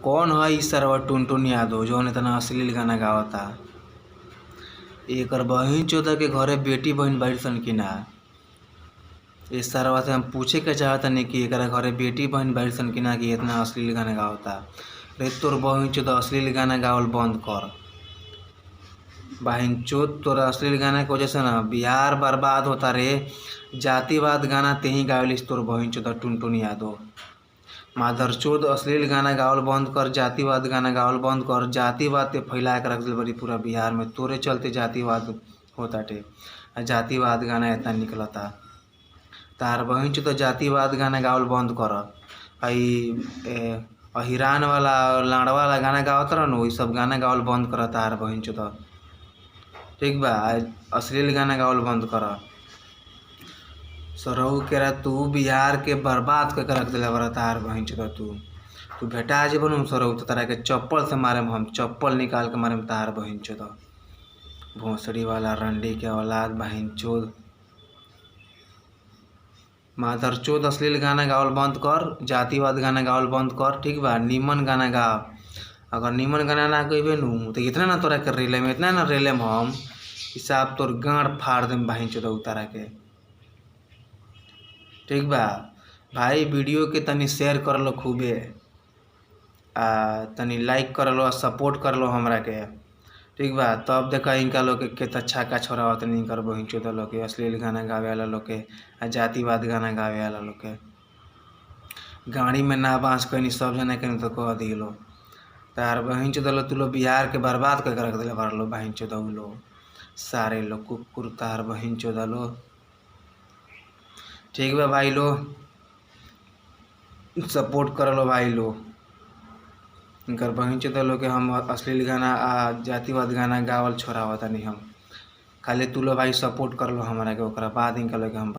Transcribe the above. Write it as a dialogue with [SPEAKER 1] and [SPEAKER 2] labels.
[SPEAKER 1] कौन है ई सरवा टुनटुन यादव जौन इतना अश्लील गाना गावता। एकर बहिन चोदा के घरे बेटी बहन बाड़ी सन कि ना। इस सरवा से हम पूछे के चाहतनी कि एकरा घरे बेटी बहन बाड़ी सन कि ना कि इतना अश्लील गाना गावता। रे तोर बहिन चोदा अश्लील गाना गावल बंद कर। बहिन चोद तोरा अश्लील गाना की वजह से ना बिहार बर्बाद होता रे। जातिवाद गाना तेही गावेलिस तोर बहिन चोदा टुनटुन यादव। माधर चोद अश्लील गाना गावल बंद कर, जातिवाद गाना गावल बंद कर। जातिवाद ते फैला के रख दिल बड़ी पूरा बिहार में। तोरे चलते जातिवाद होताटे। जातिवाद गाना इतना निकलता। तार बहिन चोद जातिवाद गाना गावल बंद कर। अहिरान वाला लाड़ वाला गाना गावत रह न, सब गाना गावल बंद कर तार बहिन चोद। ठीक बा, अश्लील गाना गावल बंद कर। सरहु केरा तू बिहार के बर्बाद करके रख दिला बड़ा तार बहिन चोदा। तू भेटा जेबो न सरहु तो तारा के चप्पल से मारे, हम चप्पल निकाल के मारे तार बहिन चोदा। भोसड़ी वाला रंडी के औलाद बहिन चोद। माधर चोद अश्लील गाना गावल बंद कर, जातिवाद गाना गावल बंद कर। ठीक बा, निमन गाना गाओ। अगर निमन गाना ना गइबे नु तो इतना ना तोरा के रेले में, इतना ना रेले में हम हिसाब तोर गाड़ फाड़ देम बहिन चोदा उतारा के। ठीक बा भाई, वीडियो के तनी शेयर कर लो खूबे, तनी लाइक कर लो, सपोर्ट कर लो हमरा के। ठीक बा, तब देखा इनका लोग के कितना अच्छा का छोरा होता नहीं कर बहिन चोदा लोग के, अश्लील गाना गावे वाला लोग के, जातिवाद गाना गावे वाला लोग के। गाड़ी में ना बाँस कहीं सब जना कहीं तो कह दिलो। तार बहिन चोदा लो तू लो बिहार के बर्बाद करके रख दिले बार लो बहिन चोदा लो सारे लोग कुकुर तार बहिन चोदा लो। ठीक बा भाई लो, सपोर्ट कर लो भाई लो। इनकर बहिन चोदा लो के हम अश्लील गाना जातिवाद गाना गावल छोड़ा होता नहीं हम। खाली तू लो भाई सपोर्ट कर लो हमारा के, ओकरा बाद इनका लोग हम